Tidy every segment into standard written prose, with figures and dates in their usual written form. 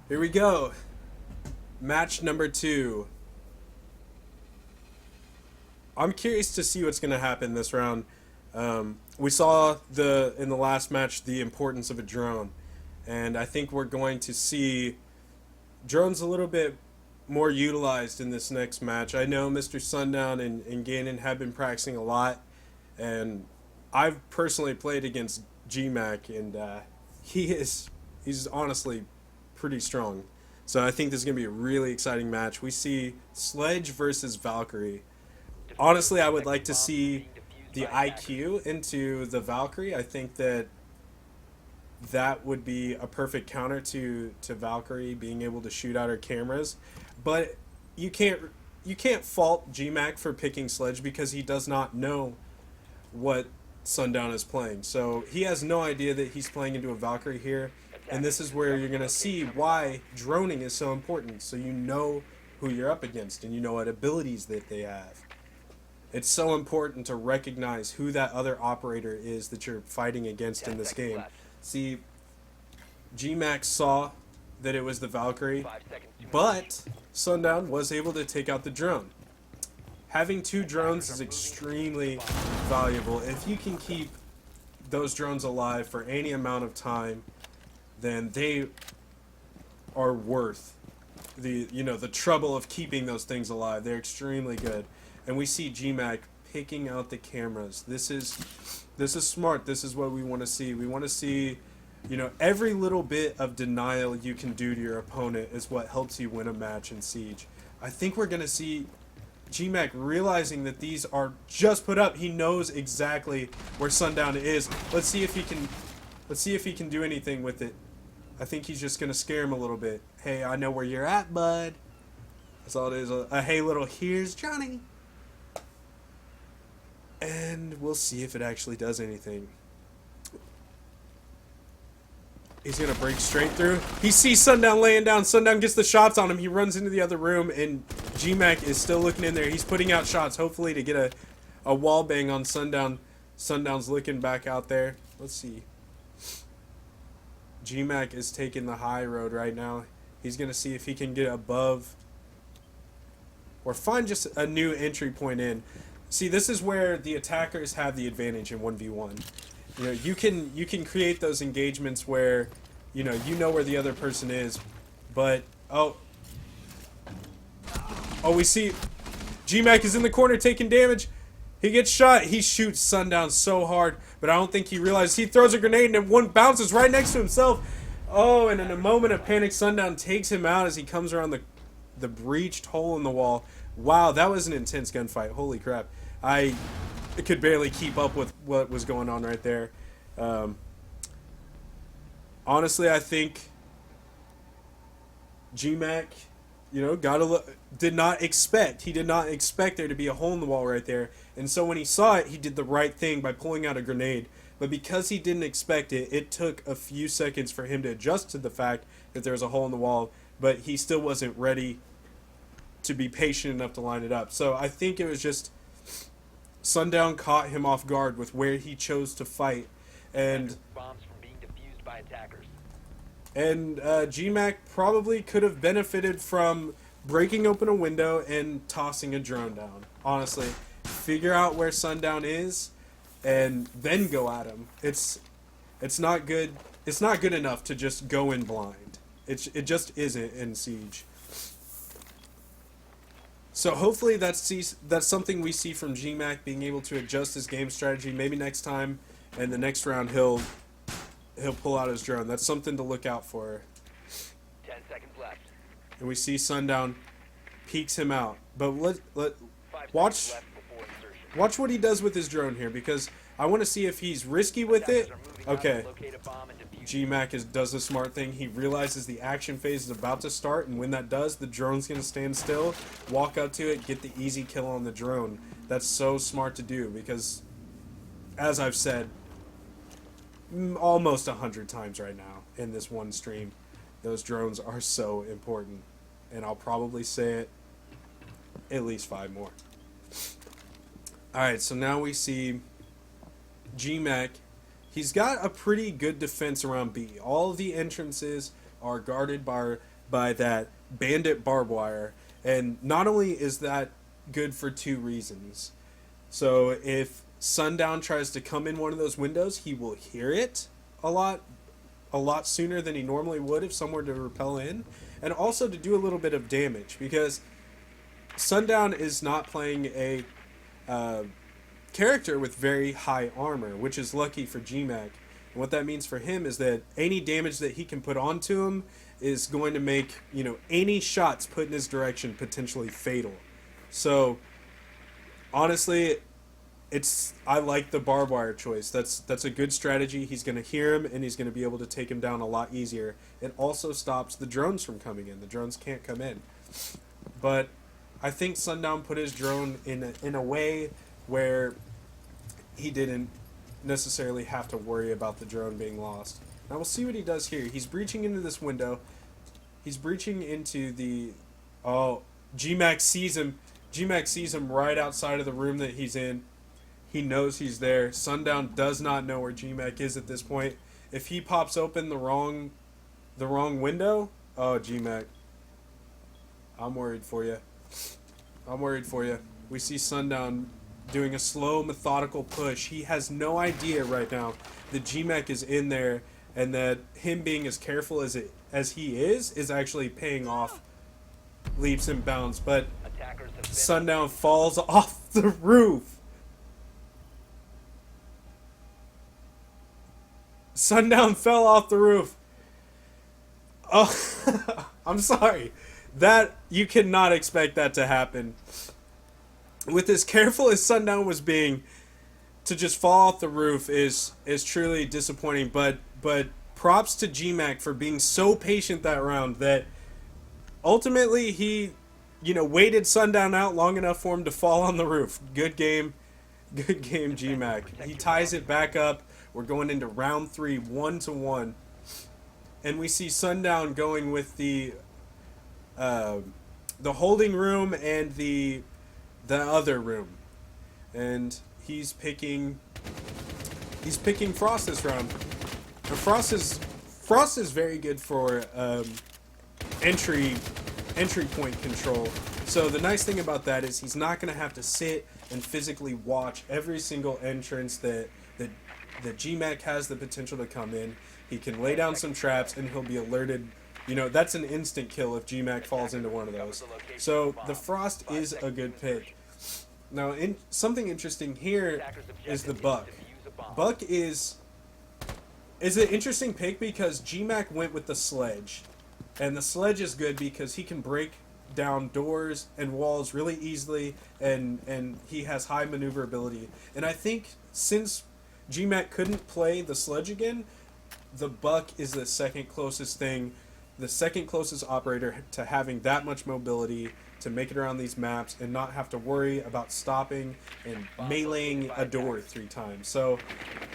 Here we go. Match number 2. I'm curious to see what's going to happen this round. We saw in the last match the importance of a drone, and I think we're going to see drones a little bit more utilized in this next match. I know MrSundown and Gannon have been practicing a lot, and I've personally played against GMAC, and he's honestly pretty strong. So I think this is going to be a really exciting match. We see Sledge versus Valkyrie. Honestly, I would like to see the IQ into the Valkyrie. I think that would be a perfect counter to Valkyrie being able to shoot out her cameras. But you can't fault GMAC for picking Sledge because he does not know what Sundown is playing. So he has no idea that he's playing into a Valkyrie here. And this is where you're going to see why droning is so important. So you know who you're up against and you know what abilities that they have. It's so important to recognize who that other operator is that you're fighting against in this game. See, GMAX saw that it was the Valkyrie, but Sundown was able to take out the drone. Having 2 drones is extremely valuable. If you can keep those drones alive for any amount of time, then they are worth the trouble of keeping those things alive. They're extremely good. And we see GMAC picking out the cameras. This is smart. This is what we want to see. We want to see, every little bit of denial you can do to your opponent is what helps you win a match in Siege. I think we're going to see GMAC realizing that these are just put up. He knows exactly where Sundown is. Let's see if he can do anything with it. I think he's just going to scare him a little bit. Hey, I know where you're at, bud. That's all it is. A hey little, here's Johnny. And we'll see if it actually does anything. He's going to break straight through. He sees Sundown laying down. Sundown gets the shots on him. He runs into the other room, and GMAC is still looking in there. He's putting out shots, hopefully to get a wall bang on Sundown. Sundown's looking back out there. Let's see. GMAC is taking the high road right now. He's going to see if he can get above or find just a new entry point in. See, this is where the attackers have the advantage in 1v1. You can create those engagements where you know where the other person is, but we see GMAC is in the corner taking damage. He gets shot. He shoots Sundown so hard, but I don't think he realizes. He throws a grenade and one bounces right next to himself. Oh, and in a moment of panic, Sundown takes him out as he comes around the breached hole in the wall. Wow, that was an intense gunfight. Holy crap. I could barely keep up with what was going on right there. Honestly, I think GMAC, did not expect there to be a hole in the wall right there. And so when he saw it, he did the right thing by pulling out a grenade. But because he didn't expect it, it took a few seconds for him to adjust to the fact that there was a hole in the wall. But he still wasn't ready to be patient enough to line it up. So I think it was just Sundown caught him off guard with where he chose to fight. And bombs from being defused by attackers. And GMAC probably could have benefited from breaking open a window and tossing a drone down. Honestly, figure out where Sundown is, and then go at him. It's not good. It's not good enough to just go in blind. It just isn't in Siege. So hopefully that's something we see from GMAC being able to adjust his game strategy. Maybe next time and the next round he'll pull out his drone. That's something to look out for. 10 seconds left. And we see Sundown peeks him out. But watch what he does with his drone here, because I want to see if he's risky with it. Okay. GMAC does a smart thing. He realizes the action phase is about to start, and when that does, the drone's going to stand still, walk up to it, get the easy kill on the drone. That's so smart to do because, as I've said almost 100 times right now in this one stream, those drones are so important. And I'll probably say it at least 5 more. Alright, so now we see GMAC. He's got a pretty good defense around B. All of the entrances are guarded by that bandit barbed wire. And not only is that good for two reasons. So if Sundown tries to come in one of those windows, he will hear it a lot sooner than he normally would if someone were to repel in, and also to do a little bit of damage, because Sundown is not playing a character with very high armor, which is lucky for GMAC. And what that means for him is that any damage that he can put onto him is going to make, any shots put in his direction potentially fatal. So honestly, I like the barbed wire choice. That's a good strategy. He's going to hear him, and he's going to be able to take him down a lot easier. It also stops the drones from coming in. The drones can't come in. But I think Sundown put his drone in a way where he didn't necessarily have to worry about the drone being lost. Now we'll see what he does here. He's breaching into this window. He's breaching into the... Oh, GMAC sees him. GMAC sees him right outside of the room that he's in. He knows he's there. Sundown does not know where GMAC is at this point. If he pops open the wrong window, oh, GMAC, I'm worried for you. I'm worried for you. We see Sundown doing a slow, methodical push. He has no idea right now that GMAC is in there, and that him being as careful as he is actually paying off leaps and bounds. But Sundown falls off the roof. Sundown fell off the roof. Oh, I'm sorry. That, you cannot expect that to happen. With as careful as Sundown was being, to just fall off the roof is truly disappointing. But props to GMAC for being so patient that round that ultimately he, waited Sundown out long enough for him to fall on the roof. Good game. Good game, GMAC. He ties it back up. We're going into round 3, 1-1. And we see Sundown going with the holding room and the other room. And he's picking Frost this round. And Frost is very good for entry point control. So the nice thing about that is he's not going to have to sit and physically watch every single entrance that GMAC has the potential to come in. He can lay down some traps and he'll be alerted. That's an instant kill if GMAC falls into one of those. So the Frost is a good pick. Now, something interesting here is the Buck. Buck is an interesting pick because GMAC went with the Sledge. And the Sledge is good because he can break down doors and walls really easily, and he has high maneuverability. And I think since GMAC couldn't play the Sledge again, the Buck is the second closest operator to having that much mobility to make it around these maps and not have to worry about stopping and meleeing a door 3 times. So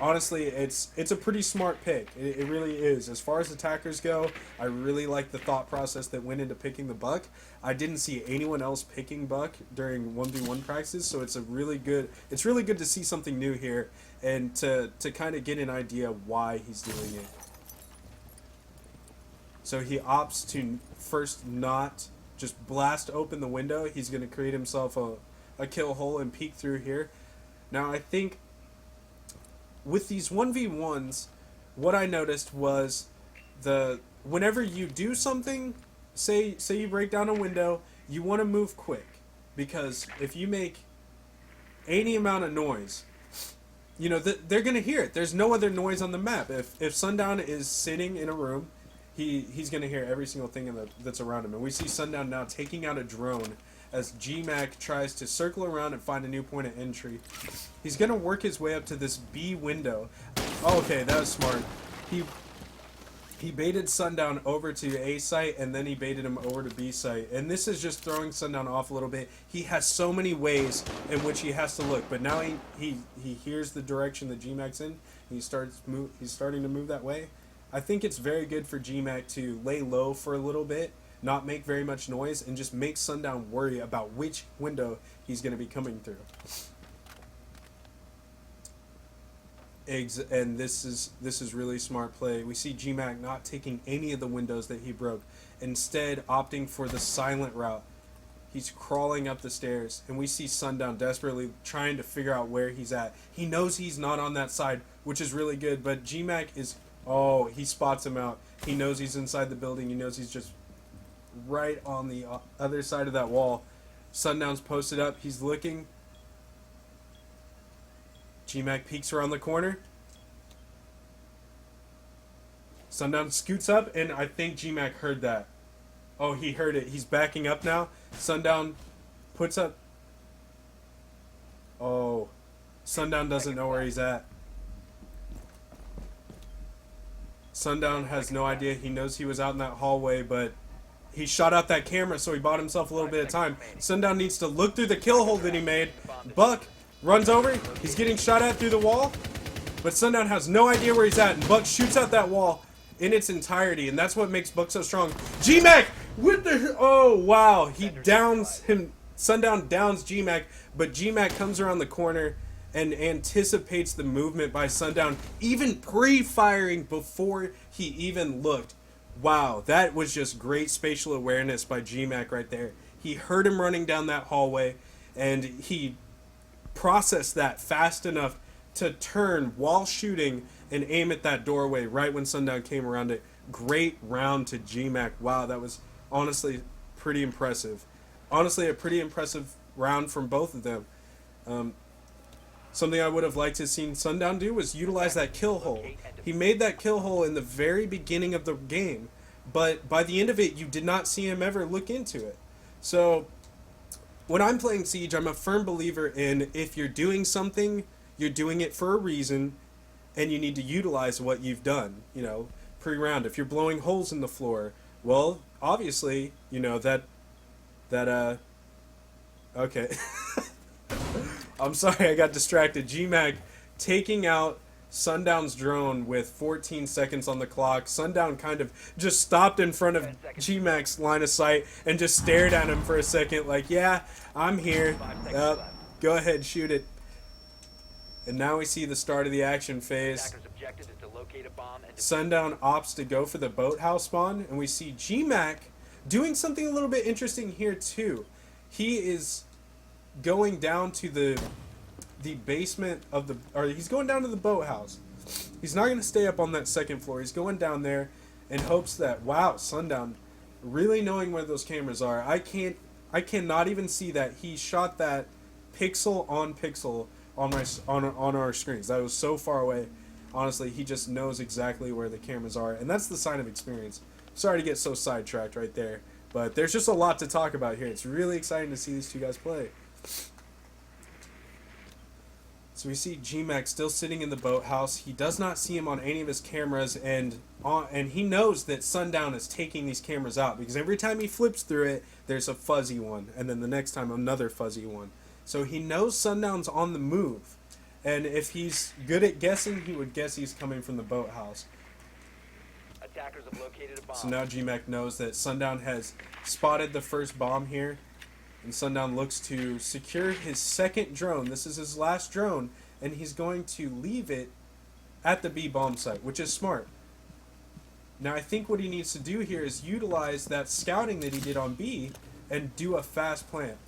honestly, it's a pretty smart pick. It really is. As far as attackers go, I really like the thought process that went into picking the Buck. I didn't see anyone else picking Buck during 1v1 practices, so it's really good to see something new here and to kind of get an idea why he's doing it. So he opts to first not just blast open the window. He's going to create himself a kill hole and peek through here. Now I think with these 1v1s, what I noticed was whenever you do something, say you break down a window, you want to move quick, because if you make any amount of noise, they're going to hear it. There's no other noise on the map. If Sundown is sitting in a room, he's going to hear every single thing that's around him. And we see Sundown now taking out a drone as GMAC tries to circle around and find a new point of entry. He's going to work his way up to this B window. Oh, okay, that was smart. He baited Sundown over to A site, and then he baited him over to B site. And this is just throwing Sundown off a little bit. He has so many ways in which he has to look. But now he hears the direction that GMAC's in. He's starting to move that way. I think it's very good for GMAC to lay low for a little bit, not make very much noise, and just make Sundown worry about which window he's going to be coming through. And this is really smart play. We see GMAC not taking any of the windows that he broke, instead opting for the silent route. He's crawling up the stairs, and we see Sundown desperately trying to figure out where he's at. He knows he's not on that side, which is really good, but GMAC is... Oh, he spots him out. He knows he's inside the building. He knows he's just right on the other side of that wall. Sundown's posted up. He's looking. GMAC peeks around the corner. Sundown scoots up, and I think GMAC heard that. Oh, he heard it. He's backing up now. Sundown puts up... Oh. Sundown doesn't know where he's at. Sundown has no idea. He knows he was out in that hallway, but he shot out that camera, so he bought himself a little bit of time. Sundown needs to look through the kill hole that he made. Buck runs over. He's getting shot at through the wall, but Sundown has no idea where he's at, and Buck shoots out that wall in its entirety, and that's what makes Buck so strong. GMAC with the... Oh, wow. He downs him. Sundown downs GMAC, but GMAC comes around the corner and anticipates the movement by Sundown, even pre-firing before he even looked. Wow, that was just great spatial awareness by GMAC right there. He heard him running down that hallway, and he processed that fast enough to turn while shooting and aim at that doorway right when Sundown came around it. Great round to GMAC. Wow, that was honestly pretty impressive. Honestly, a pretty impressive round from both of them. Something I would have liked to have seen Sundown do was utilize that kill hole. He made that kill hole in the very beginning of the game, but by the end of it, you did not see him ever look into it. So, when I'm playing Siege, I'm a firm believer in if you're doing something, you're doing it for a reason, and you need to utilize what you've done, you know, pre-round. If you're blowing holes in the floor, well, obviously, you know, okay. I'm sorry, I got distracted. GMAC taking out Sundown's drone with 14 seconds on the clock. Sundown kind of just stopped in front of GMAC's line of sight and just stared at him for a second like, yeah, I'm here. Go ahead, shoot it. And now we see the start of the action phase. Sundown opts to go for the boathouse spawn, and we see GMAC doing something a little bit interesting here too. He is going down to the basement of the, or he's going down to the boathouse. He's not going to stay up on that second floor. He's going down there in hopes that, wow, Sundown really knowing where those cameras are. I cannot even see that he shot that pixel on pixel on our screens. That was so far away. Honestly, he just knows exactly where the cameras are, and that's the sign of experience. Sorry to get so sidetracked right there, but there's just a lot to talk about here. It's really exciting to see these two guys play. So we see GMAC still sitting in the boathouse. He does not see him on any of his cameras, and he knows that Sundown is taking these cameras out because every time he flips through it, there's a fuzzy one, and then the next time another fuzzy one. So he knows Sundown's on the move, and if he's good at guessing, he would guess he's coming from the boathouse. Attackers have located a bomb. So now GMAC knows that Sundown has spotted the first bomb here. And Sundown looks to secure his second drone. This is his last drone, and he's going to leave it at the B bomb site, which is smart. Now I think what he needs to do here is utilize that scouting that he did on B and do a fast plant.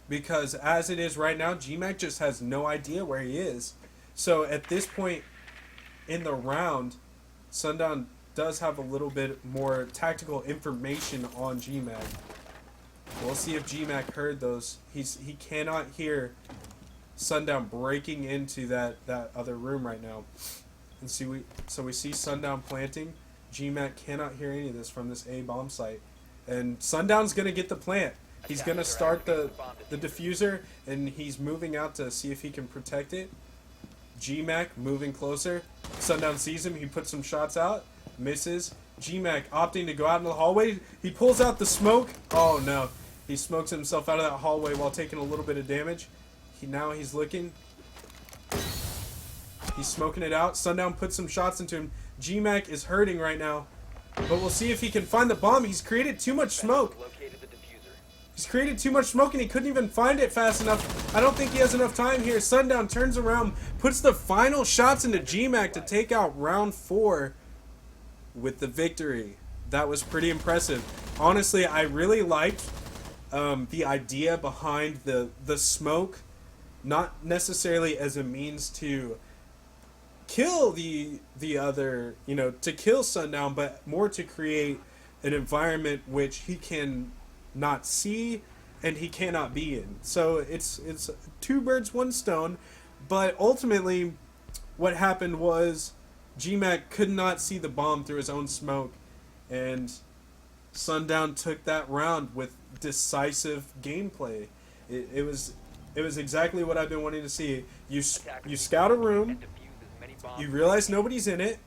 Because as it is right now, GMAC just has no idea where he is. So at this point in the round, Sundown does have a little bit more tactical information on GMAC. We'll see if GMAC heard those. He cannot hear Sundown breaking into that other room right now. And so we see Sundown planting. GMAC cannot hear any of this from this A bomb site. And Sundown's going to get the plant. He's going to start the diffuser, and he's moving out to see if he can protect it. GMAC moving closer. Sundown sees him. He puts some shots out. Misses. GMAC opting to go out in the hallway. He pulls out the smoke. Oh no. He smokes himself out of that hallway while taking a little bit of damage. Now he's looking. He's smoking it out. Sundown puts some shots into him. GMAC is hurting right now. But we'll see if he can find the bomb. He's created too much smoke. He's created too much smoke and he couldn't even find it fast enough. I don't think he has enough time here. Sundown turns around, puts the final shots into GMAC to take out round 4 with the victory. That was pretty impressive. Honestly, I really liked the idea behind the smoke, not necessarily as a means to kill the other, to kill Sundown, but more to create an environment which he can not see and he cannot be in. So it's 2 birds, 1 stone. But ultimately, what happened was GMAC could not see the bomb through his own smoke, and Sundown took that round with decisive gameplay. It was exactly what I've been wanting to see. You scout a room, you realize nobody's in it,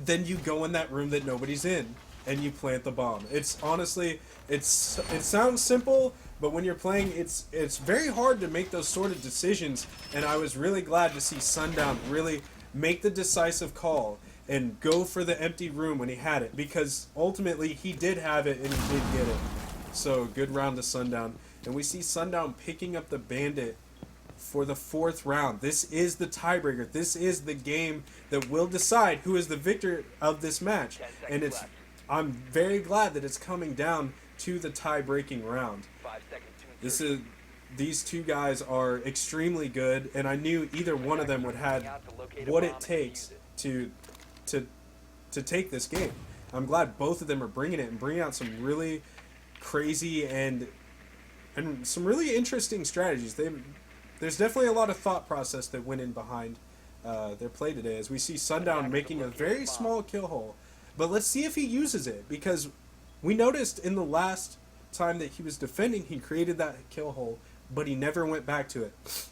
then you go in that room that nobody's in, and you plant the bomb. It's honestly, it sounds simple, but when you're playing, it's very hard to make those sort of decisions. And I was really glad to see Sundown really make the decisive call and go for the empty room when he had it, because ultimately he did have it and he did get it. So good round to Sundown, and we see Sundown picking up the Bandit for the 4th round. This is the tiebreaker. This is the game that will decide who is the victor of this match, and I'm very glad that it's coming down to the tie-breaking round. These 2 guys are extremely good, and I knew either one of them would have what it takes to take this game. I'm glad both of them are bringing it and bringing out some really crazy and some really interesting strategies. There's definitely a lot of thought process that went in behind their play today, as we see Sundown making a very small kill hole. But let's see if he uses it, because we noticed in the last time that he was defending, he created that kill hole, but he never went back to it.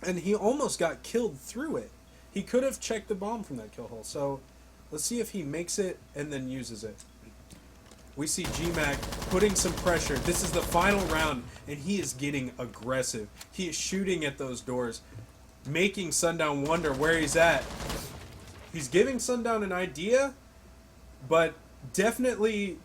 And he almost got killed through it. He could have checked the bomb from that kill hole. So let's see if he makes it and then uses it. We see GMAC putting some pressure. This is the final round, and he is getting aggressive. He is shooting at those doors, making Sundown wonder where he's at. He's giving Sundown an idea, but definitely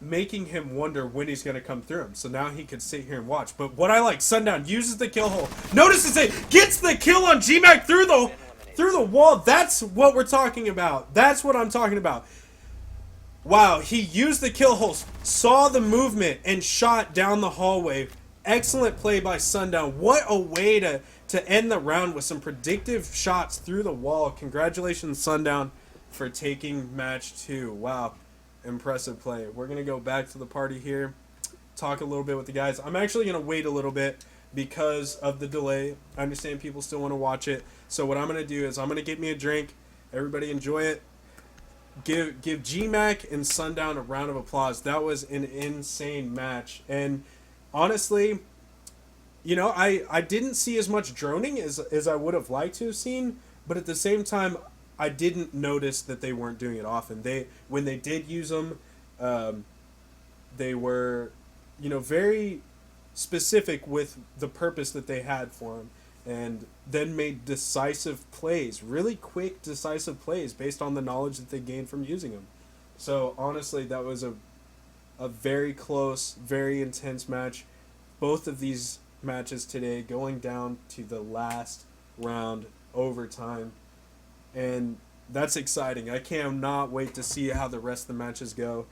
making him wonder when he's going to come through him. So now he could sit here and watch. But what I like, Sundown uses the kill hole. Notice it gets the kill on GMAC through the wall. That's what we're talking about. That's what I'm talking about. Wow, he used the kill holes, saw the movement, and shot down the hallway. Excellent play by Sundown. What a way to end the round with some predictive shots through the wall. Congratulations, Sundown, for taking match 2. Wow, impressive play. We're going to go back to the party here, talk a little bit with the guys. I'm actually going to wait a little bit because of the delay. I understand people still want to watch it. So what I'm going to do is I'm going to get me a drink. Everybody enjoy it. Give GMAC and Sundown a round of applause. That was an insane match. And honestly, I didn't see as much droning as I would have liked to have seen, but at the same time, I didn't notice that they weren't doing it often. When they did use them, they were, very specific with the purpose that they had for them, and then made decisive plays, really quick decisive plays based on the knowledge that they gained from using them. So honestly, that was a very close, very intense match. Both of these matches today going down to the last round, overtime, and that's exciting. I cannot wait to see how the rest of the matches go.